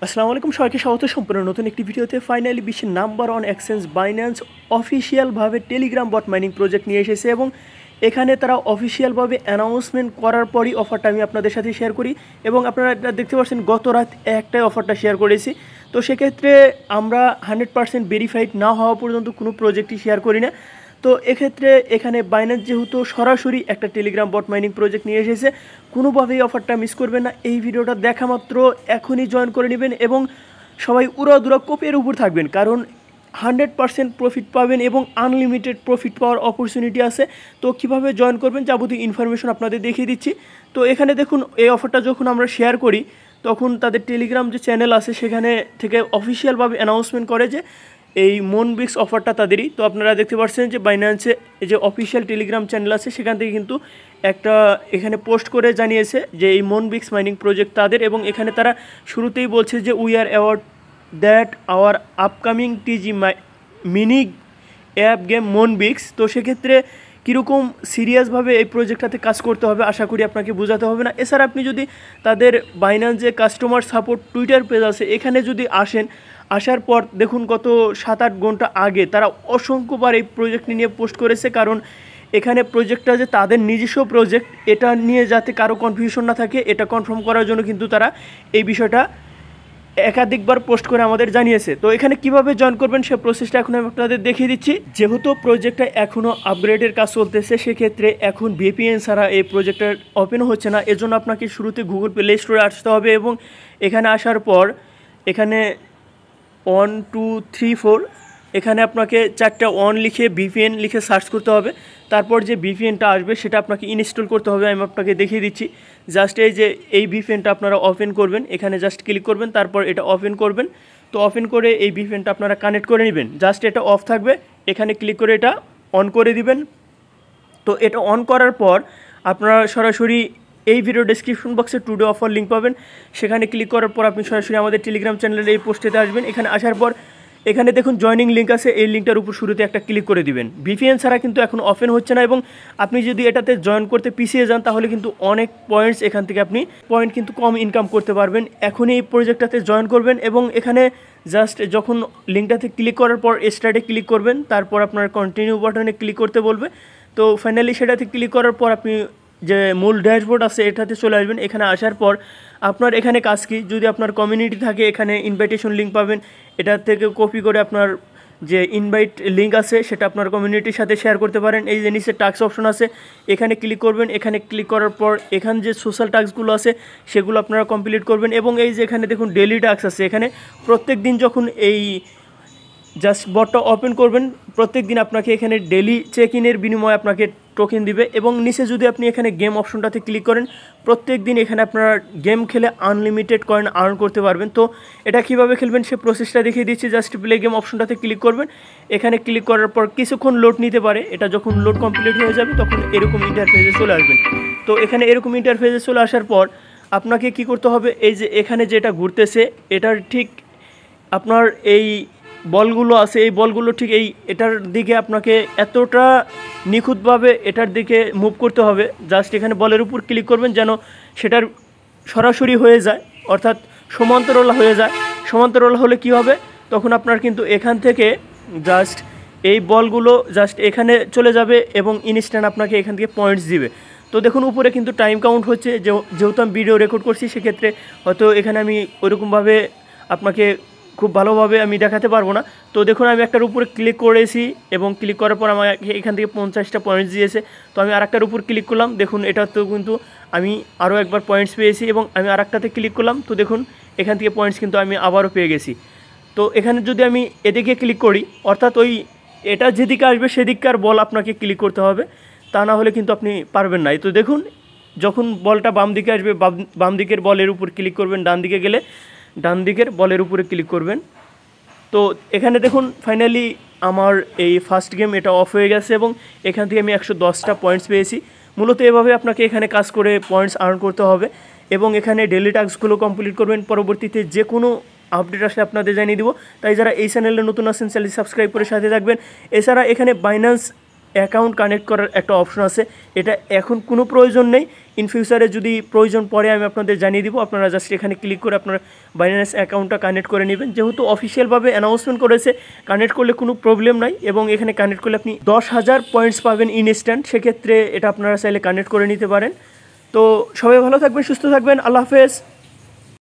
আসসালামু আলাইকুম, সবাইকে স্বাগত সম্পূর্ণ নতুন একটি ভিডিওতে। ফাইনালি বিশ্বের নাম্বার ওয়ান এক্সচেঞ্জ বাইন্যান্স অফিসিয়ালভাবে টেলিগ্রাম বট মাইনিং প্রজেক্ট নিয়ে এসেছে এবং এখানে তারা অফিসিয়ালভাবে অ্যানাউন্সমেন্ট করার পরই অফারটা আমি আপনাদের সাথে শেয়ার করি এবং আপনারা এটা দেখতে পাচ্ছেন গত রাত একটাই অফারটা শেয়ার করেছি। তো সেক্ষেত্রে আমরা 100% ভেরিফাইড না হওয়া পর্যন্ত কোনো প্রজেক্টই শেয়ার করি না। তো এক্ষেত্রে এখানে বাইন্যান্স যেহেতু সরাসরি একটা টেলিগ্রাম বট মাইনিং প্রজেক্ট নিয়ে এসেছে, কোনোভাবেই অফারটা মিস করবেন না। এই ভিডিওটা দেখা মাত্র এখনই জয়েন করে নেবেন এবং সবাই উড়াদুরা কোপের উপর থাকবেন, কারণ 100% প্রফিট পাবেন এবং আনলিমিটেড প্রফিট পাওয়ার অপরচুনিটি আছে। তো কীভাবে জয়েন করবেন যাবতীয় ইনফরমেশন আপনাদের দেখিয়ে দিচ্ছি। তো এখানে দেখুন, এই অফারটা যখন আমরা শেয়ার করি তখন তাদের টেলিগ্রাম যে চ্যানেল আছে সেখানে থেকে অফিসিয়ালভাবে অ্যানাউন্সমেন্ট করে যে এই মনবিক্স অফারটা তাদেরই। তো আপনারা দেখতে পাচ্ছেন যে বাইন্যান্সে যে অফিসিয়াল টেলিগ্রাম চ্যানেল আছে সেখান থেকে কিন্তু একটা এখানে পোস্ট করে জানিয়েছে যে এই মনবিক্স মাইনিং প্রজেক্ট তাদের, এবং এখানে তারা শুরুতেই বলছে যে we are award that our upcoming TG mini app game মনবিক্স। তো সেক্ষেত্রে কীরকম সিরিয়াসভাবে এই প্রজেক্টটাতে কাজ করতে হবে আশা করি আপনাকে বোঝাতে হবে না। এছাড়া আপনি যদি তাদের বাইন্যান্স যে কাস্টমার সাপোর্ট টুইটার পেজ আছে এখানে যদি আসার পর দেখুন গত 7-8 ঘন্টা আগে তারা অসংখ্যবার এই প্রজেক্ট নিয়ে পোস্ট করেছে, কারণ এখানে প্রজেক্টটা যে তাদের নিজস্ব প্রজেক্ট এটা নিয়ে যাতে কারো কনফিউশন না থাকে এটা কনফার্ম করার জন্য কিন্তু তারা এই বিষয়টা একাধিকবার পোস্ট করে আমাদের জানিয়েছে। তো এখানে কিভাবে জয়েন করবেন সে প্রসেসটা এখন আমি আপনাদের দেখিয়ে দিচ্ছি। যেহেতু প্রজেক্টটা এখনও আপগ্রেডের কাজ চলতেছে সেক্ষেত্রে এখন ভিপিএন ছাড়া এই প্রজেক্টটা ওপেন হচ্ছে না। এজন্য আপনাকে শুরুতে গুগল প্লে স্টোরে আসতে হবে এবং এখানে আসার পর এখানে 1 2 3 4 এখানে আপনাকে 4টা 1 লিখে ভিপিএন লিখে সার্চ করতে হবে। তারপর যে ভিপিএনটা আসবে সেটা আপনাকে ইনস্টল করতে হবে। আমি আপনাকে দেখিয়ে দিচ্ছি। জাস্ট এই যে এই ভিপিএনটা আপনারা ওপেন করবেন, এখানে জাস্ট ক্লিক করবেন, তারপর এটা ওপেন করবেন। তো ওপেন করে এই ভিপিএনটা আপনারা কানেক্ট করে নেবেন। জাস্ট এটা অফ থাকবে, এখানে ক্লিক করে এটা অন করে দিবেন। তো এটা অন করার পর আপনারা সরাসরি এই ভিডিও ডেসক্রিপশন বক্সে টুডে অফার লিঙ্ক পাবেন, সেখানে ক্লিক করার পর আপনি সরাসরি আমাদের টেলিগ্রাম চ্যানেলের এই পোস্টেতে আসবেন। এখানে আসার পর এখানে দেখুন জয়নিং লিঙ্ক আছে, এই লিঙ্কটার উপর শুরুতে একটা ক্লিক করে দিবেন। ভিপিএন ছাড়া কিন্তু এখন ওপেন হচ্ছে না এবং আপনি যদি এটাতে জয়েন করতে পিছিয়ে যান তাহলে কিন্তু অনেক পয়েন্টস এখান থেকে আপনি কিন্তু কম ইনকাম করতে পারবেন। এখনই এই প্রজেক্টটাতে জয়েন করবেন এবং এখানে জাস্ট যখন লিঙ্কটাতে ক্লিক করার পর স্টার্টে ক্লিক করবেন, তারপর আপনার কন্টিনিউ বাটনে ক্লিক করতে বলবে। তো ফাইনালি সেটাতে ক্লিক করার পর আপনি যে মূল ড্যাশবোর্ড আছে এটাতে চলে আসবেন। এখানে আসার পর আপনার এখানে কাজ কি, যদি আপনার কমিউনিটি থাকে এখানে ইনভাইটেশন লিঙ্ক পাবেন, এটা থেকে কপি করে আপনার যে ইনভাইট লিঙ্ক আছে সেটা আপনার কমিউনিটির সাথে শেয়ার করতে পারেন। এই যে নিচে টাস্ক অপশন আছে এখানে ক্লিক করবেন, এখানে ক্লিক করার পর এখানে যে সোশ্যাল টাস্কগুলো আছে সেগুলো আপনারা কমপ্লিট করবেন এবং এই যে এখানে দেখুন ডেইলি টাস্ক আছে, এখানে প্রত্যেক দিন যখন এই জাস্ট বটটা ওপেন করবেন প্রত্যেক দিন আপনাকে এখানে ডেলি চেক ইনের বিনিময়ে আপনাকে টোকেন দিবে এবং নিচে যদি আপনি এখানে গেম অপশনটাতে ক্লিক করেন প্রত্যেক দিন এখানে আপনারা গেম খেলে আনলিমিটেড কয়েন আর্ন করতে পারবেন। তো এটা কীভাবে খেলবেন সে প্রসেসটা দেখিয়ে দিচ্ছি। জাস্ট প্লে গেম অপশনটাতে ক্লিক করবেন, এখানে ক্লিক করার পর কিছুক্ষণ লোড নিতে পারে, এটা যখন লোড কমপ্লিট হয়ে যাবে তখন এরকম ইন্টারফেসে চলে আসবেন। তো এখানে এরকম ইন্টারফেসে চলে আসার পর আপনাকে কি করতে হবে, এই যে এখানে যেটা ঘুরতেছে এটার ঠিক আপনার এই বলগুলো আছে এই বলগুলো ঠিক এটার দিকে আপনাকে এতটা নিখুঁতভাবে এটার দিকে মুভ করতে হবে। জাস্ট এখানে বলের উপর ক্লিক করবেন যেন সেটার সরাসরি হয়ে যায়, অর্থাৎ সমান্তরাল হয়ে যায়। সমান্তরাল হলে কি হবে, তখন আপনার কিন্তু এখান থেকে জাস্ট এই বলগুলো জাস্ট এখানে চলে যাবে এবং ইনস্ট্যান্ট আপনাকে এখান থেকে পয়েন্টস দিবে। তো দেখুন উপরে কিন্তু টাইম কাউন্ট হচ্ছে, যেহেতু আমি ভিডিও রেকর্ড করছি সেক্ষেত্রে হয়তো এখানে আমি ওইরকমভাবে আপনাকে খুব ভালোভাবে আমি দেখাতে পারবো না। তো দেখুন আমি একটার উপরে ক্লিক করেছি এবং ক্লিক করার পর আমাকে এখান থেকে 50টা পয়েন্টস দিয়েছে। তো আমি আরেকটার উপর ক্লিক করলাম, দেখুন এটাতেও কিন্তু আমি আরও একবার পয়েন্টস পেয়েছি এবং আমি আরেকটাতে ক্লিক করলাম, তো দেখুন এখান থেকে পয়েন্টস কিন্তু আমি আবারও পেয়ে গেছি। তো এখানে যদি আমি এদিকে ক্লিক করি, অর্থাৎ এটা যেদিকে আসবে সেদিককার বল আপনাকে ক্লিক করতে হবে, তা না হলে কিন্তু আপনি পারবেন না। তো দেখুন যখন বলটা বাম দিকে আসবে বাম দিকের বলের উপর ক্লিক করবেন, ডান দিকে গেলে ডান দিকের বলের উপরে ক্লিক করবেন। তো এখানে দেখুন ফাইনালি আমার এই ফার্স্ট গেম এটা অফ হয়ে গেছে এবং এখান থেকে আমি 110টা পয়েন্টস পেয়েছি। মূলত এভাবে আপনাকে এখানে কাজ করে পয়েন্টস আর্ন করতে হবে এবং এখানে ডেলি টাস্কগুলো কমপ্লিট করবেন। পরবর্তীতে যে কোনো আপডেট আসলে আপনাদের জানিয়ে দিব। তাই যারা এই চ্যানেলে নতুন আছেন চ্যানেল সাবস্ক্রাইব করে সাথে থাকবেন। এছাড়া এখানে বাইন্যান্স অ্যাকাউন্ট কানেক্ট করার একটা অপশন আছে, এটা এখন কোনো প্রয়োজন নেই। ইন ফিউচারে যদি প্রয়োজন পড়ে আমি আপনাদের জানিয়ে দিব। আপনারা জাস্ট এখানে ক্লিক করে আপনার বাইন্যান্স অ্যাকাউন্টটা কানেক্ট করে নেবেন। যেহেতু অফিসিয়ালভাবে অ্যানাউন্সমেন্ট করেছে, কানেক্ট করলে কোনো প্রবলেম নাই এবং এখানে কানেক্ট করলে আপনি 10,000 পয়েন্টস পাবেন ইনস্ট্যান্ট। সেক্ষেত্রে এটা আপনারা চাইলে কানেক্ট করে নিতে পারেন। তো সবাই ভালো থাকবেন, সুস্থ থাকবেন, আল্লাহ হাফেজ।